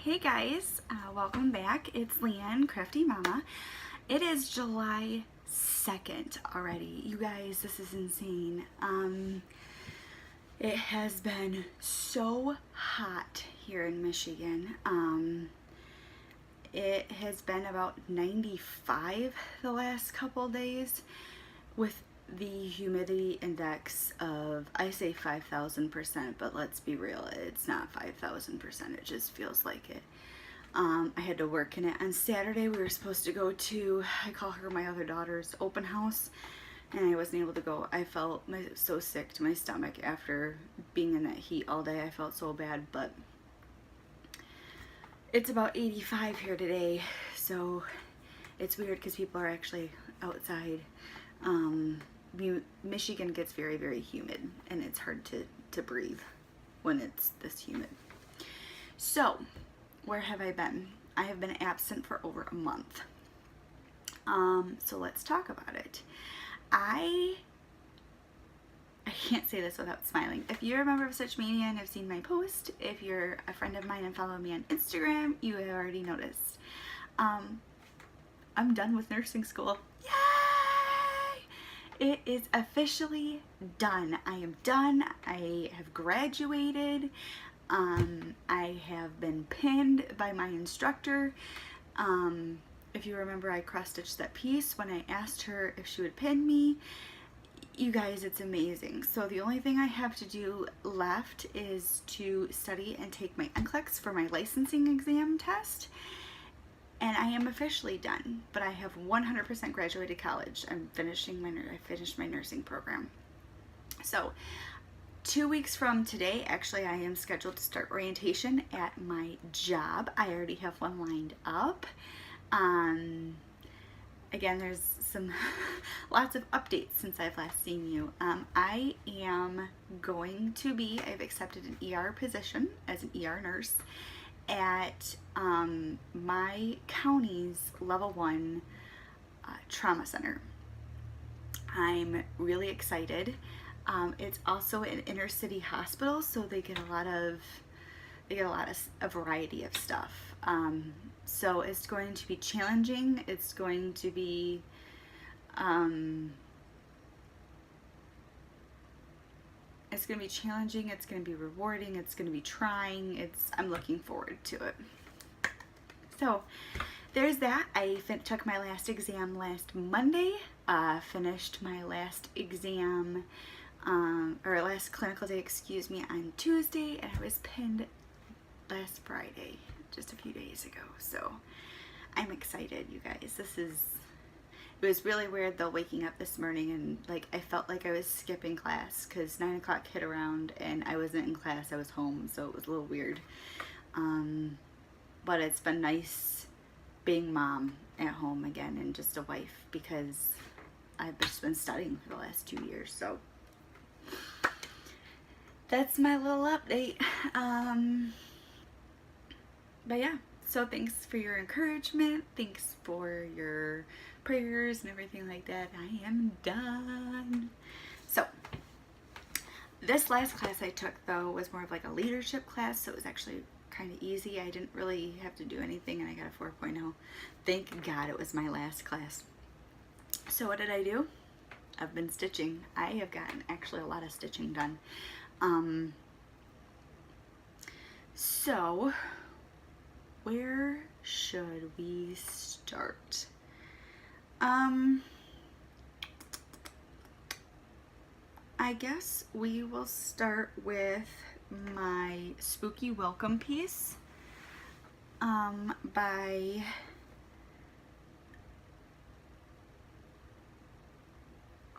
Hey guys, welcome back. It's Leanne, Crafty Mama. It is July 2nd already. You guys, this is insane. It has been so hot here in Michigan. It has been about 95 the last couple days with the humidity index of, I say 5,000%, but let's be real, it's not 5,000%, it just feels like it. I had to work in it. On Saturday we were supposed to go to, I call her my other daughter's open house, and I wasn't able to go. I felt so sick to my stomach after being in that heat all day. I felt so bad, but it's about 85 here today, so it's weird because people are actually outside. Michigan gets very, very humid, and it's hard to breathe when it's this humid. So, where have I been? I have been absent for over a month. So let's talk about it. I can't say this without smiling. If you're a member of Such Mania and have seen my post, if you're a friend of mine and follow me on Instagram, you have already noticed. I'm done with nursing school. Yay! It is officially done. I am done. I have graduated. I have been pinned by my instructor. If you remember, I cross-stitched that piece when I asked her if she would pin me. You guys, it's amazing. So the only thing I have to do left is to study and take my NCLEX for my licensing exam test. And I am officially done, but I have 100% graduated college. I finished my nursing program. So 2 weeks from today, actually, I am scheduled to start orientation at my job. I already have one lined up. Again, there's some lots of updates since I've last seen you. I am going to be, I've accepted an ER position as an ER nurse at my county's level 1 trauma center. I'm really excited. It's also an inner city hospital, so they get a variety of stuff. So it's going to be challenging. It's going to be challenging. It's going to be rewarding. It's going to be trying. I'm looking forward to it. So there's that. I took my last exam last Monday. Finished my last exam, or last clinical day, excuse me, on Tuesday, and I was pinned last Friday, just a few days ago. So I'm excited, you guys. It was really weird though, waking up this morning and I felt like I was skipping class because 9 o'clock hit around and I wasn't in class, I was home, so it was a little weird. But it's been nice being mom at home again and just a wife, because I've just been studying for the last 2 years. So that's my little update. But yeah, so thanks for your encouragement. Thanks for your prayers and everything like that. I am done. So this last class I took though was more of like a leadership class, so it was actually kind of easy. I didn't really have to do anything and I got a 4.0. Thank God it was my last class. So what did I do? I've been stitching. I have gotten actually a lot of stitching done. So where should we start? I guess we will start with my spooky welcome piece by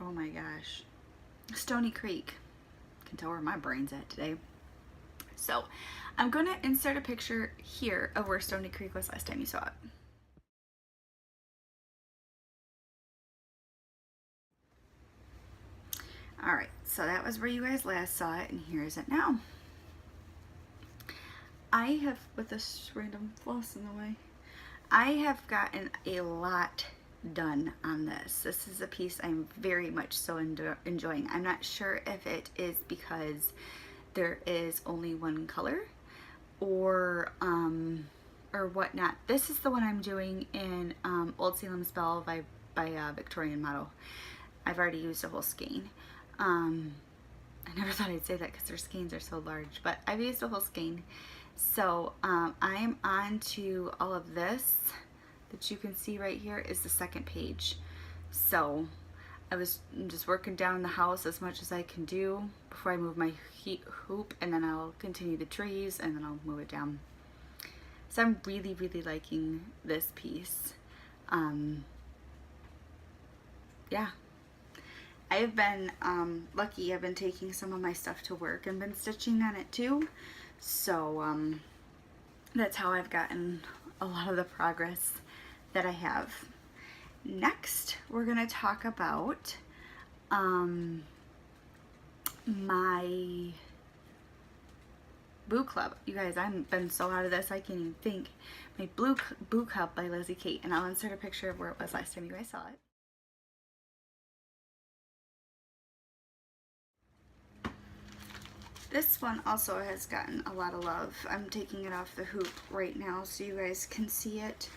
oh my gosh, Stony Creek. You can tell where my brain's at today. So I'm gonna insert a picture here of where Stony Creek was last time you saw it. Alright, so that was where you guys last saw it, and here is it now. I have, with this random floss in the way, I have gotten a lot done on this. This is a piece I'm very much so enjoying. I'm not sure if it is because there is only one color, or whatnot. This is the one I'm doing in Old Salem Spell by Victorian Model. I've already used a whole skein. I never thought I'd say that because their skeins are so large, but I've used a whole skein. So I am on to all of this that you can see right here is the second page. So I'm just working down the house as much as I can do before I move my hoop, and then I'll continue the trees and then I'll move it down. So I'm really, really liking this piece. Yeah. I've been lucky. I've been taking some of my stuff to work and been stitching on it too. So that's how I've gotten a lot of the progress that I have. Next, we're going to talk about my Boo Club. You guys, I've been so out of this, I can't even think. My Boo Club by Lizzie Kate, and I'll insert a picture of where it was last time you guys saw it. This one also has gotten a lot of love. I'm taking it off the hoop right now so you guys can see it.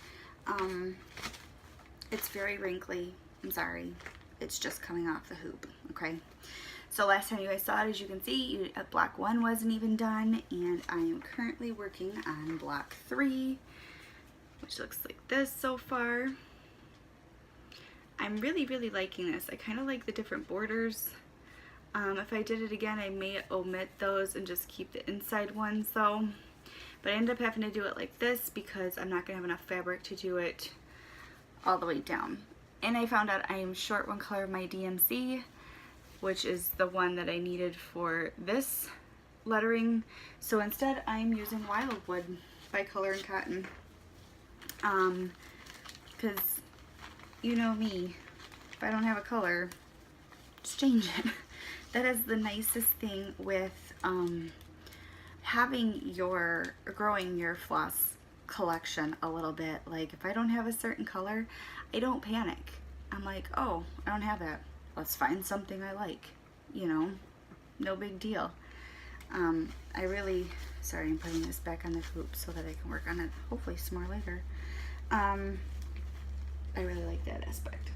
It's very wrinkly. I'm sorry. It's just coming off the hoop, okay? So last time you guys saw it, as you can see, block 1 wasn't even done, and I am currently working on block 3, which looks like this so far. I'm really, really liking this. I kind of like the different borders. If I did it again, I may omit those and just keep the inside ones though. But I ended up having to do it like this because I'm not going to have enough fabric to do it all the way down. And I found out I am short one color of my DMC, which is the one that I needed for this lettering. So instead I'm using Wildwood by Color and Cotton. Because you know me, if I don't have a color, just change it. That is the nicest thing with growing your floss collection a little bit. Like if I don't have a certain color, I don't panic. I'm like, oh, I don't have that. Let's find something I like, you know, no big deal. Sorry, I'm putting this back on the hoop so that I can work on it hopefully some more later. I really like that aspect.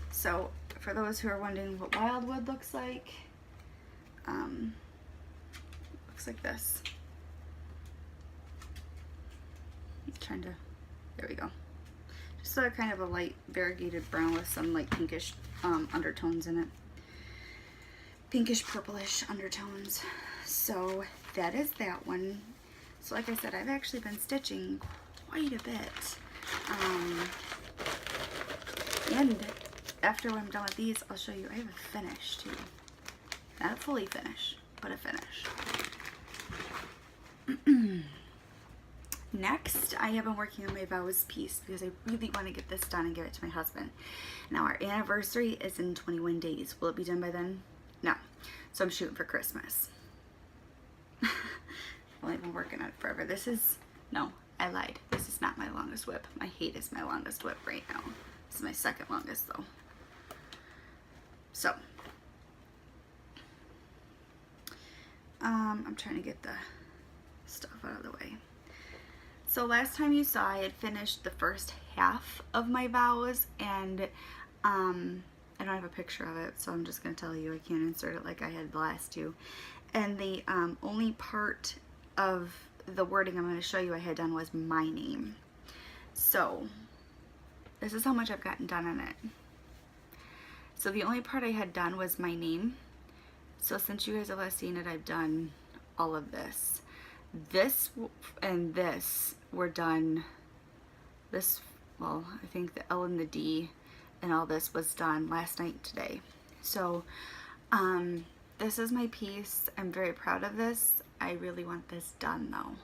So for those who are wondering what Wildwood looks like this. There we go. Just a kind of a light variegated brown with some like pinkish undertones in it. Pinkish purplish undertones. So that is that one. So like I said, I've actually been stitching quite a bit. And after I'm done with these, I'll show you I have a finish too. Not a fully finish, but a finish. Next, I have been working on my vows piece because I really want to get this done and give it to my husband. Now our anniversary is in 21 days. Will it be done by then? No. So I'm shooting for Christmas. I've only been working on it forever. No, I lied. This is not my longest whip. My hate is my longest whip right now. This is my second longest though. So, I'm trying to get the stuff out of the way. So last time you saw, I had finished the first half of my vows, and I don't have a picture of it, so I'm just going to tell you I can't insert it like I had the last two. And the only part of the wording I'm going to show you I had done was my name. So this is how much I've gotten done on it. So the only part I had done was my name. So since you guys have last seen it, I've done all of this. This and this were done, well, I think the L and the D and all this was done last night today. So this is my piece. I'm very proud of this. I really want this done though.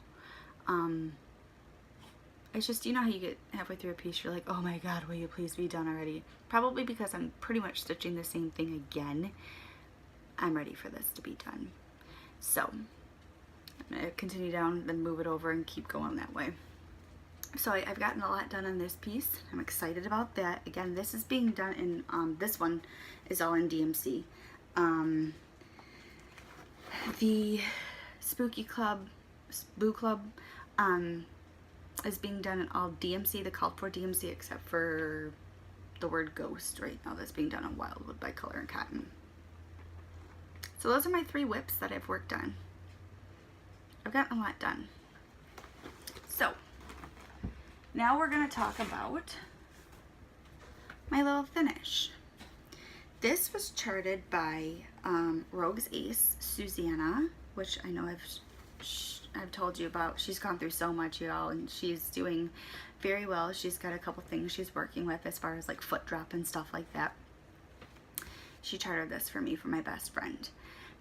It's just, you know how you get halfway through a piece, you're like, oh my god, will you please be done already? Probably because I'm pretty much stitching the same thing again. I'm ready for this to be done. So I'm going to continue down, then move it over and keep going that way. So I've gotten a lot done on this piece. I'm excited about that. Again, this is being done in, this one is all in DMC. The Spooky Club, Boo Club, is being done in all DMC, the called for DMC, except for the word ghost right now that's being done on Wildwood by Color and Cotton. So those are my 3 whips that I've worked on. I've gotten a lot done. So now we're going to talk about my little finish. This was charted by Rogue's Ace, Susanna, which I know I've told you about. She's gone through so much, y'all, and she's doing very well. She's got a couple things she's working with as far as like foot drop and stuff like that. She chartered this for me for my best friend.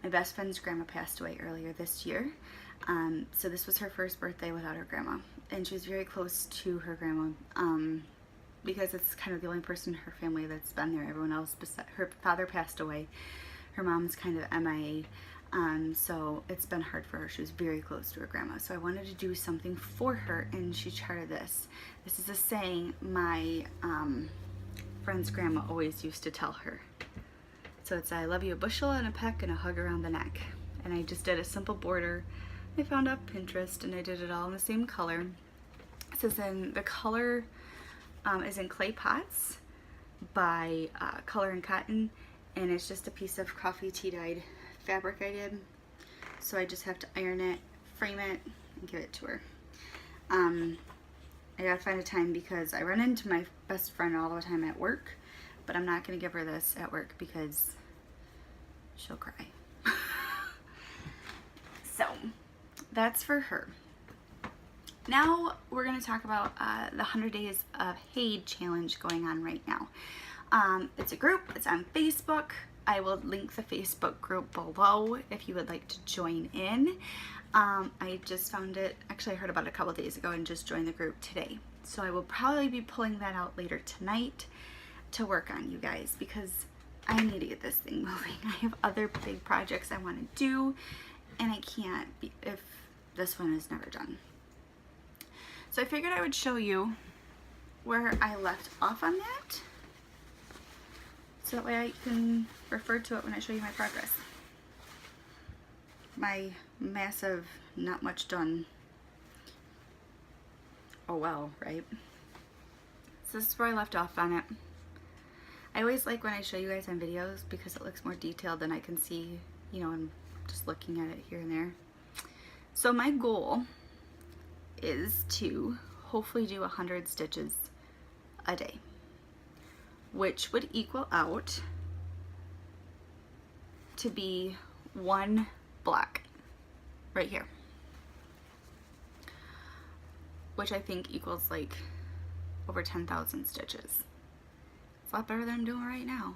My best friend's grandma passed away earlier this year. So this was her first birthday without her grandma, and she was very close to her grandma because it's kind of the only person in her family that's been there. Everyone else, her father passed away, her mom's kind of MIA, so it's been hard for her. She was very close to her grandma, so I wanted to do something for her, and she charted this. This is a saying my friend's grandma always used to tell her. So it's, I love you a bushel and a peck and a hug around the neck. And I just did a simple border I found off Pinterest, and I did it all in the same color. It says the color is in Clay Pots by Color and Cotton, and it's just a piece of coffee tea dyed fabric I did. So I just have to iron it, frame it, and give it to her. I gotta find a time because I run into my best friend all the time at work, but I'm not gonna give her this at work because she'll cry. So that's for her. Now we're going to talk about the 100 Days of Hade challenge going on right now. It's a group. It's on Facebook. I will link the Facebook group below if you would like to join in. I just found it, actually I heard about it a couple days ago and just joined the group today. So I will probably be pulling that out later tonight to work on, you guys, because I need to get this thing moving. I have other big projects I want to do, and I can't if this one is never done. So I figured I would show you where I left off on that, so that way I can refer to it when I show you my progress. My massive, not much done. Oh well, right? So this is where I left off on it. I always like when I show you guys on videos because it looks more detailed than I can see, you know, I'm just looking at it here and there. So my goal is to hopefully do 100 stitches a day, which would equal out to be 1 block right here, which I think equals like over 10,000 stitches. It's a lot better than I'm doing right now.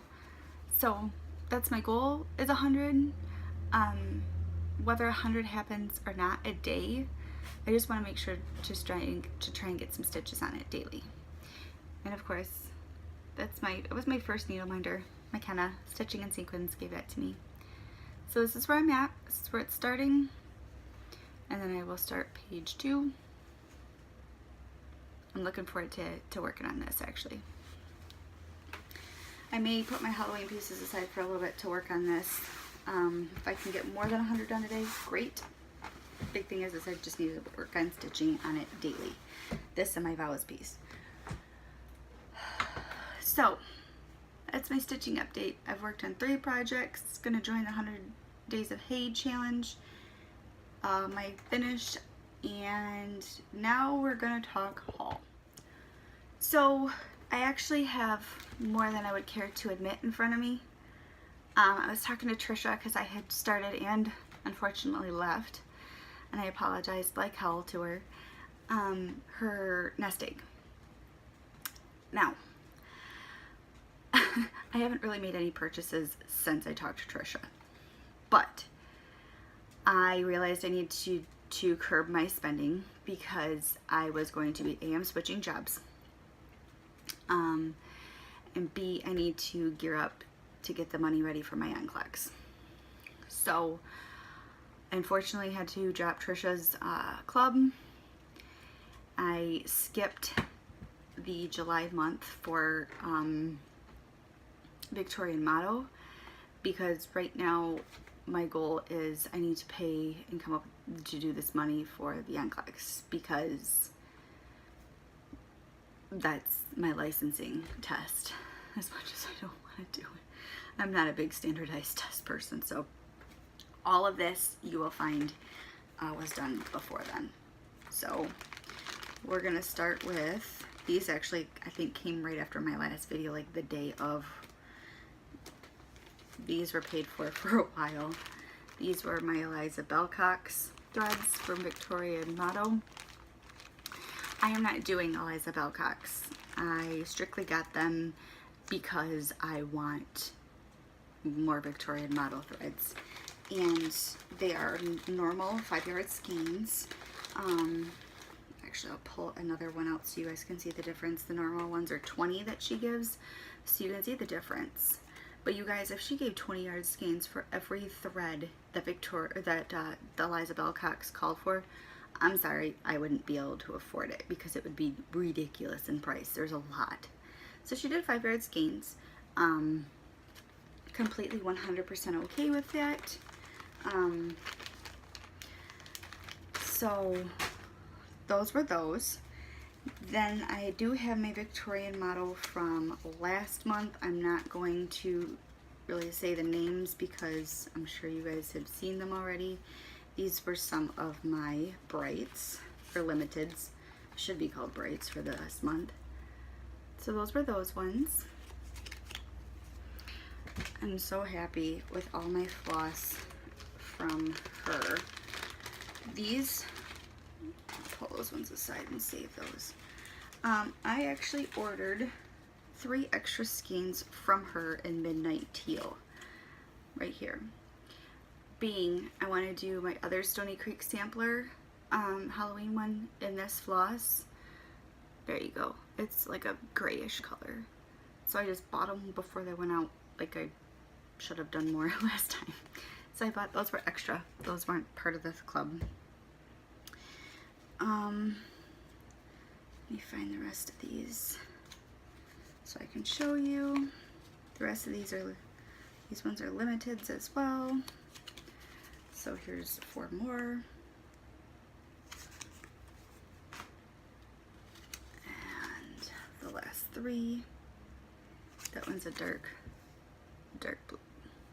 So that's my goal, is 100. Whether 100 happens or not a day, I just want to make sure to try and get some stitches on it daily. And of course, it was my first needle minder. McKenna Stitching and Sequins gave that to me. So this is where I'm at. This is where it's starting, and then I will start page 2. I'm looking forward to working on this actually. I may put my Halloween pieces aside for a little bit to work on this. If I can get more than 100 done a day, great. Big thing is I just need to work on stitching on it daily. This and my Vows piece. So that's my stitching update. I've worked on 3 projects. Gonna join the 100 Days of Hade challenge. My finished, and now we're gonna talk haul. So I actually have more than I would care to admit in front of me. I was talking to Trisha because I had started and unfortunately left, and I apologized like hell to her, her nest egg. Now, I haven't really made any purchases since I talked to Trisha, but I realized I need to curb my spending because I was going to be A, I'm switching jobs, and B, I need to gear up to get the money ready for my NCLEX. So unfortunately I had to drop Trisha's club. I skipped the July month for Victorian Motto because right now my goal is I need to pay and come up to do this money for the NCLEX because that's my licensing test, as much as I don't want to do it. I'm not a big standardized test person, so all of this you will find was done before then. So we're gonna start with these. Actually, I think came right after my last video, like the day of. These were paid for a while. These were my Eliza Bellcox threads from Victoria and Motto. I am not doing Eliza Bellcox. I strictly got them because I want more Victorian model threads, and they are normal 5-yard skeins. Actually, I'll pull another one out so you guys can see the difference. The normal ones are 20 that she gives, so you can see the difference. But you guys, if she gave 20-yard skeins for every thread that the Eliza Bellcox called for, I'm sorry, I wouldn't be able to afford it because it would be ridiculous in price. There's a lot. So she did 5-yard skeins. Completely 100% okay with that. So those were those. Then I do have my Victorian model from last month. I'm not going to really say the names because I'm sure you guys have seen them already. These were some of my brights, or limiteds. Should be called brights for this month. So those were those ones. I'm so happy with all my floss from her. These, I'll pull those ones aside and save those. I actually ordered 3 extra skeins from her in Midnight Teal, right here. Being, I want to do my other Stony Creek sampler Halloween one in this floss. There you go. It's like a grayish color. So I just bought them before they went out. Like I should have done more last time. So I bought, those were extra. Those weren't part of this club. Let me find the rest of these so I can show you. The rest of these ones are limiteds as well. So here's 4 more. And the last 3. That one's a dark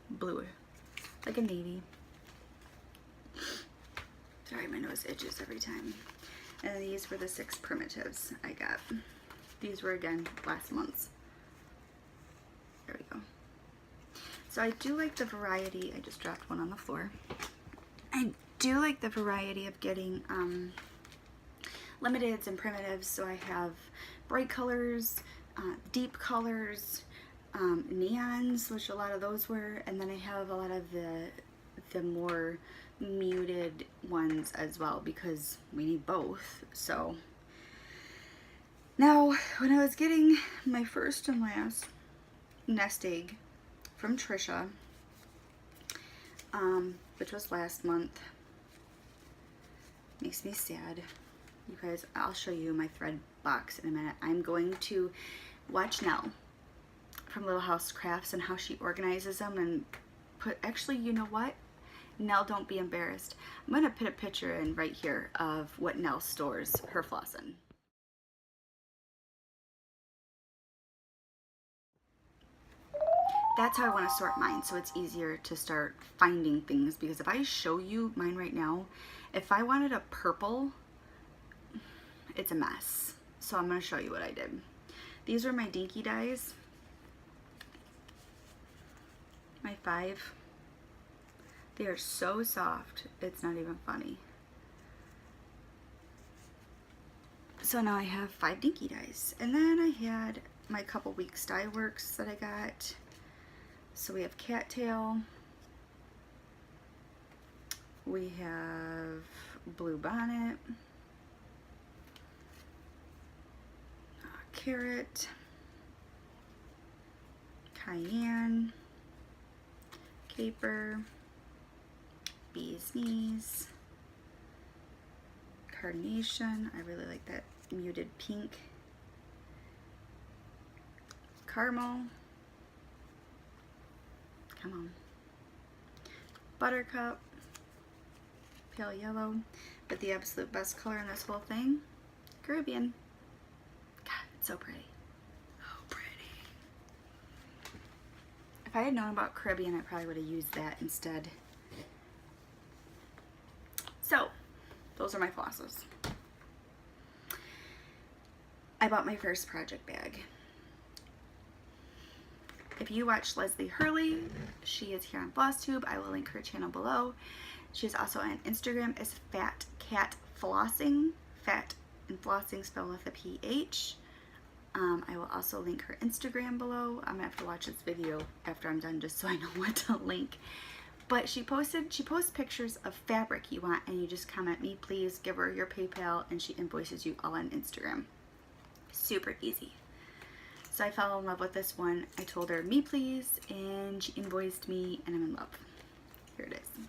blue, like a navy. Sorry, my nose itches every time. And these were the 6 primitives I got. These were again last month's. There we go. So I do like the variety. I just dropped one on the floor. I do like the variety of getting limiteds and primitives. So I have bright colors, deep colors, neons, which a lot of those were, and then I have a lot of the more muted ones as well because we need both. So now when I was getting my first and last nest egg from Trisha, which was last month, makes me sad. You guys, I'll show you my thread box in a minute. I'm going to watch Nell from Little House Crafts and how she organizes them and put, actually, you know what? Nell, don't be embarrassed. I'm going to put a picture in right here of what Nell stores her floss in. That's how I want to sort mine, so it's easier to start finding things, because if I show you mine right now, if I wanted a purple, it's a mess. So I'm going to show you what I did. These were my dinky dyes. My 5. They are so soft, it's not even funny. So now I have 5 dinky dyes. And then I had my couple weeks dye works that I got. So we have cattail. We have blue bonnet. Carrot. Cayenne. Caper. Bee's Knees. Carnation. I really like that muted pink. Caramel. Come on. Buttercup. pale yellow. But the absolute best color in this whole thing, Caribbean. God, it's so pretty. Oh, pretty. If I had known about Caribbean, I probably would have used that instead. So, those are my flosses. I bought my first project bag. If you watch Leslie Hurley, she is here on Flosstube. I will link her channel below. She is also on Instagram as Fat Cat Flossing. Fat and flossing spelled with a PH. I will also link her Instagram below. I'm gonna have to watch this video after I'm done just so I know what to link. But she posts pictures of fabric you want, and you just comment me please, give her your PayPal, and she invoices you all on Instagram. Super easy. So I fell in love with this one. I told her me please, and she invoiced me, and I'm in love. Here it is.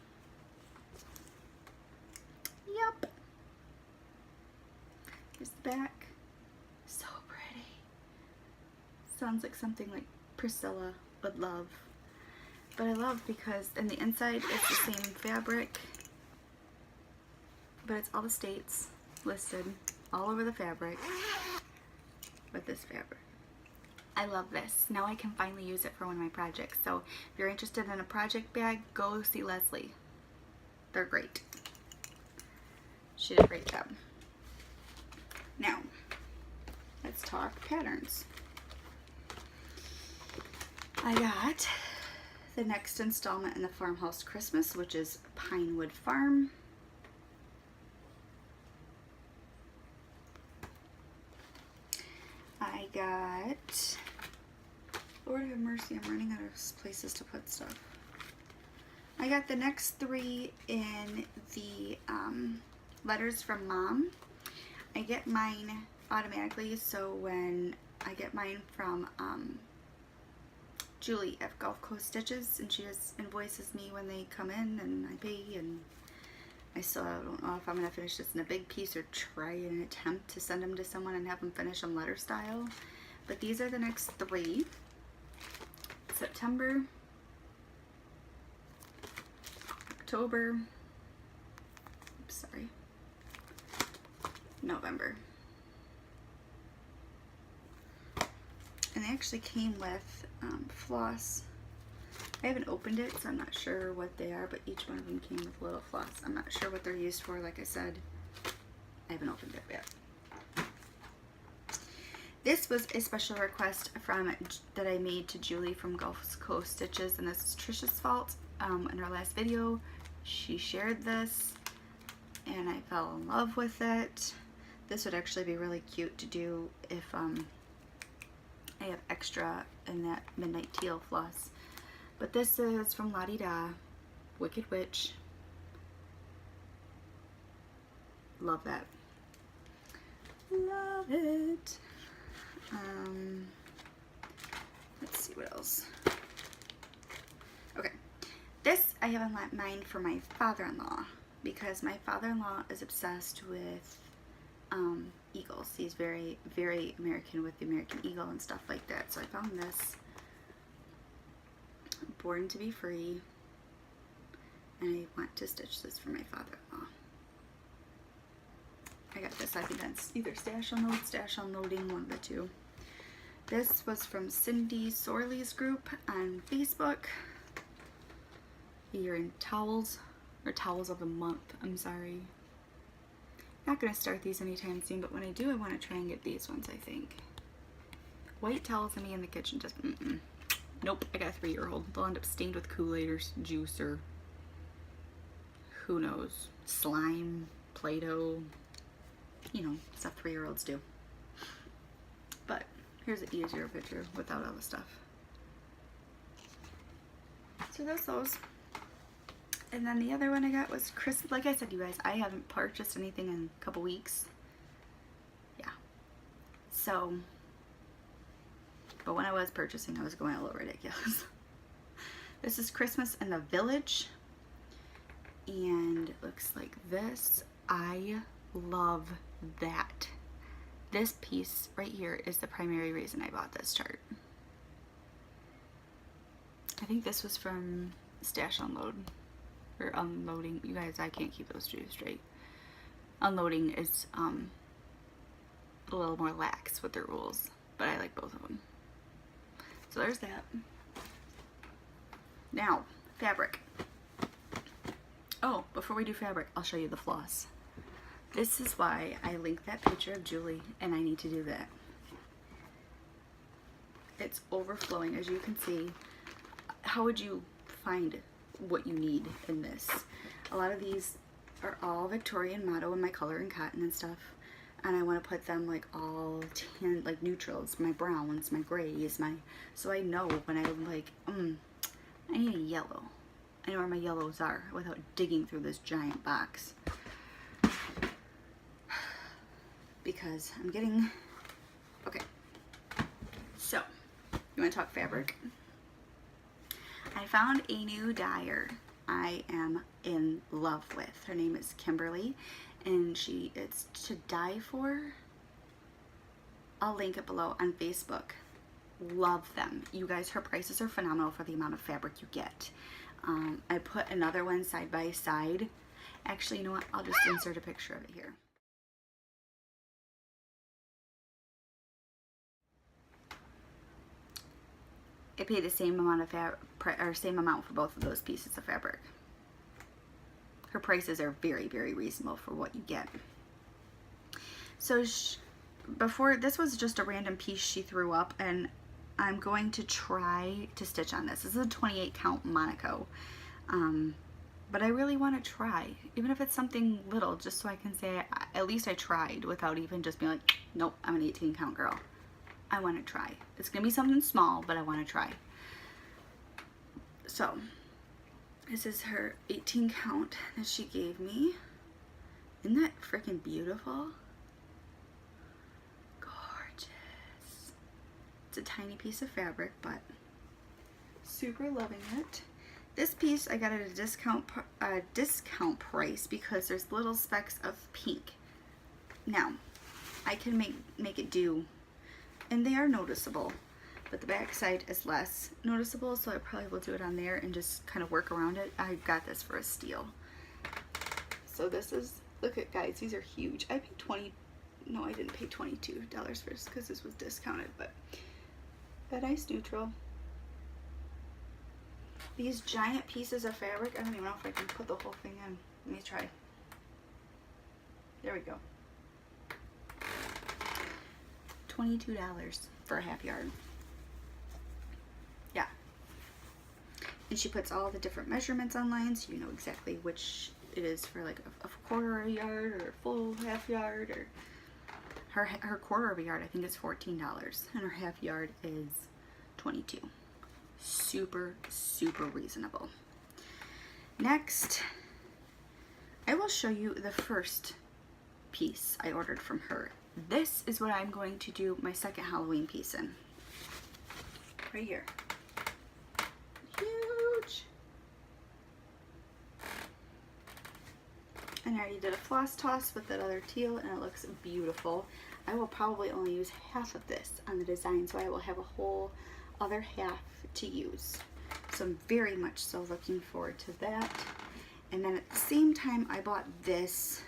Yep. Here's the back. So pretty. Sounds like something like Priscilla would love. But I love because in the inside it's the same fabric, but it's all the states listed all over the fabric with this fabric. I love this. Now I can finally use it for one of my projects. So if you're interested in a project bag, go see Leslie. They're great. She did a great job. Now, let's talk patterns. I got the next installment in the Farmhouse Christmas, which is Pinewood Farm. I got, Lord have mercy, I'm running out of places to put stuff. I got the next three in the Letters from Mom. I get mine automatically, so when I get mine from Julie at Gulf Coast Stitches, and she just invoices me when they come in, and I pay, and I still don't know if I'm going to finish this in a big piece or try an attempt to send them to someone and have them finish them letter style. But these are the next three. September, October, November. And they actually came with floss. I haven't opened it, so I'm not sure what they are, but each one of them came with a little floss. I'm not sure what they're used for, like I said. I haven't opened it yet. This was a special request that I made to Julie from Gulf Coast Stitches, and this is Trisha's fault. In her last video, she shared this, and I fell in love with it. This would actually be really cute to do if I have extra in that Midnight Teal floss. But this is from La Di Da, Wicked Witch. Love that. Love it. Let's see what else. Okay. This I have in mind for my father-in-law, because my father-in-law is obsessed with eagles. He's very, very American with the American eagle and stuff like that. So I found this, Born to be Free, and I want to stitch this for my father-in-law. I got this, I think that's either Stash Unload, Stash Unloading, one of the two. This was from Cindy Sorley's group on Facebook. You're in towels, or towels of the month, I'm sorry. Not gonna start these anytime soon, but when I do, I want to try and get these ones, I think. White towels and me in the kitchen, just nope, I got a 3-year-old. They'll end up stained with Kool-Aid or juice or who knows, slime, Play-Doh, you know, stuff 3-year-olds do. But here's an easier picture without all the stuff. So that's those. And then the other one I got was Christmas. Like I said, you guys, I haven't purchased anything in a couple weeks. Yeah. So, but when I was purchasing, I was going a little ridiculous. This is Christmas in the Village. And it looks like this. I love that. This piece right here is the primary reason I bought this chart. I think this was from Stash Unload. or unloading. You guys, I can't keep those two straight. Unloading is a little more lax with their rules, but I like both of them. So there's that. Now, fabric. Oh, before we do fabric, I'll show you the floss. This is why I linked that picture of Julie, and I need to do that. It's overflowing, as you can see. How would you find what you need in this? A lot of these are all Victorian motto in my color and cotton and stuff, and I want to put them like all tan, like neutrals, my browns, my grays, so I know when I'm like, I need a yellow. I know where my yellows are without digging through this giant box. Because I'm getting, okay, so, you want to talk fabric? I found a new dyer I am in love with. Her name is Kimberly, and it's to dye for. I'll link it below on Facebook. Love them. You guys, her prices are phenomenal for the amount of fabric you get. I put another one side by side. Actually, you know what? I'll just insert a picture of it here. I paid the same amount of same amount for both of those pieces of fabric. Her prices are very, very reasonable for what you get. So before, this was just a random piece she threw up, and I'm going to try to stitch on this. This is a 28 count Monaco, but I really want to try, even if it's something little, just so I can say at least I tried without even just being like, nope, I'm an 18 count girl. I want to try. It's going to be something small, but I want to try. So, this is her 18 count that she gave me. Isn't that freaking beautiful? Gorgeous. It's a tiny piece of fabric, but super loving it. This piece I got at a discount price because there's little specks of pink. Now, I can make it do, and they are noticeable, but the back side is less noticeable, so I probably will do it on there and just kind of work around it. I got this for a steal. So this is, look at, guys, these are huge. I paid no, I didn't pay $22 for this because this was discounted, but a nice neutral. These giant pieces of fabric, I don't even know if I can put the whole thing in. Let me try. There we go. $22 for a half yard. Yeah. And she puts all the different measurements online, so you know exactly which it is for, like a quarter of a yard or a full half yard. Or her quarter of a yard, I think, is $14, and her half yard is $22. Super, super reasonable. Next, I will show you the first piece I ordered from her. This is what I'm going to do my second Halloween piece in. Right here. Huge. And I already did a floss toss with that other teal, and it looks beautiful. I will probably only use half of this on the design, so I will have a whole other half to use. So I'm very much so looking forward to that. And then at the same time, I bought this.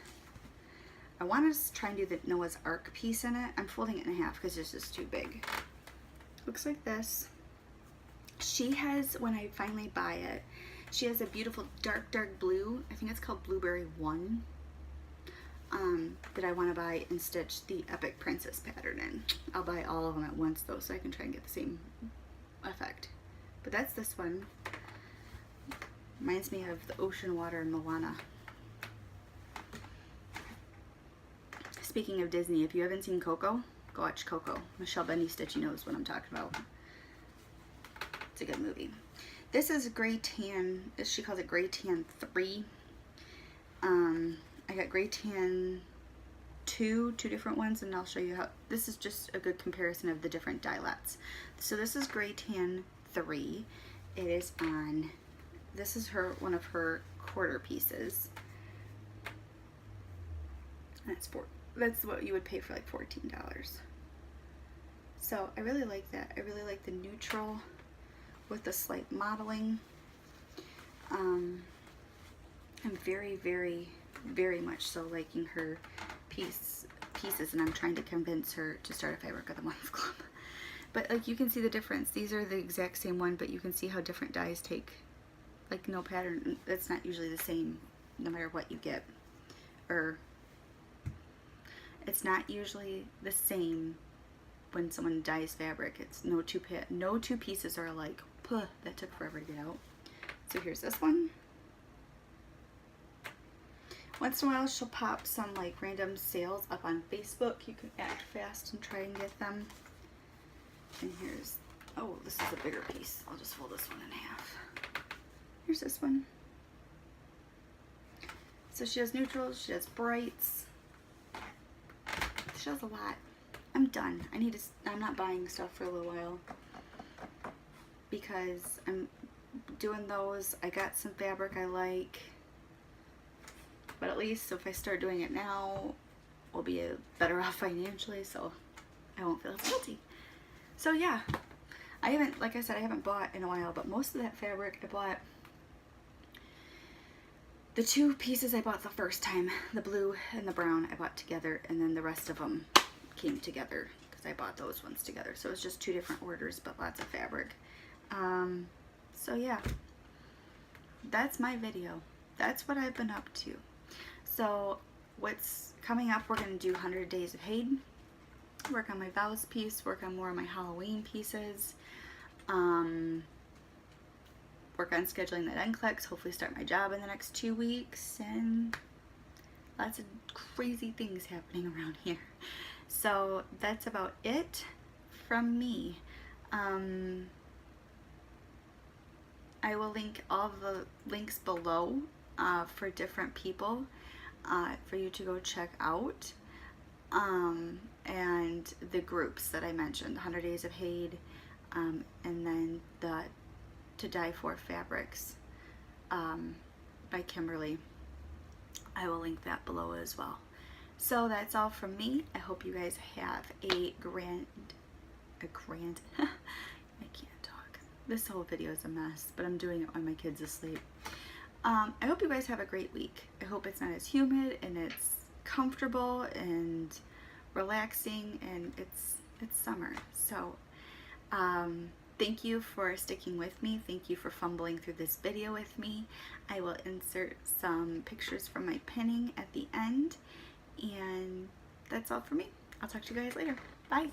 I wanted to try and do the Noah's Ark piece in it. I'm folding it in half because this is too big. Looks like this. She has, when I finally buy it, she has a beautiful dark, dark blue. I think it's called Blueberry 1. That I want to buy and stitch the Epic Princess pattern in. I'll buy all of them at once though, so I can try and get the same effect. But that's this one. Reminds me of the ocean water in Moana. Speaking of Disney, if you haven't seen Coco, go watch Coco. Michelle Benny Stitchy knows what I'm talking about. It's a good movie. This is Gray Tan, she calls it Gray Tan 3. I got Gray Tan 2 different ones, and I'll show you how. This is just a good comparison of the different dye lots. So this is Gray Tan 3. It is on, this is one of her quarter pieces. That's what you would pay for, like $14. So I really like that. I really like the neutral with the slight modeling. I'm very, very, very much so liking her pieces, and I'm trying to convince her to start a Fabric of the Month club. But like you can see the difference. These are the exact same one, but you can see how different dyes take. Like no pattern, it's not usually the same no matter what you get. Or it's not usually the same when someone dyes fabric. It's no two pieces are alike. Puh, that took forever to get out. So here's this one. Once in a while she'll pop some like random sales up on Facebook. You can act fast and try and get them. And here's, oh, this is a bigger piece. I'll just fold this one in half. Here's this one. So she has neutrals, she has brights. She has a lot. I'm done. I'm not buying stuff for a little while because I'm doing those. I got some fabric I like. But at least if I start doing it now, we'll be better off financially, so I won't feel as guilty. So yeah, I haven't, like I said, I haven't bought in a while, but most of that fabric I bought, the two pieces I bought the first time, the blue and the brown, I bought together, and then the rest of them came together because I bought those ones together. So it was just two different orders, but lots of fabric. So yeah, that's my video. That's what I've been up to. So what's coming up, we're going to do 100 Days of Hade, work on my vows piece, work on more of my Halloween pieces, work on scheduling that NCLEX, hopefully start my job in the next 2 weeks, and lots of crazy things happening around here. So that's about it from me. I will link all the links below for different people for you to go check out, and the groups that I mentioned, 100 Days of Hade, and then the To Die For Fabrics by Kimberly. I will link that below as well. So that's all from me. I hope you guys have a grand I can't talk. This whole video is a mess, but I'm doing it when my kid's asleep. I hope you guys have a great week. I hope it's not as humid and it's comfortable and relaxing, and it's summer. So thank you for sticking with me. Thank you for fumbling through this video with me. I will insert some pictures from my pinning at the end, and that's all for me. I'll talk to you guys later. Bye.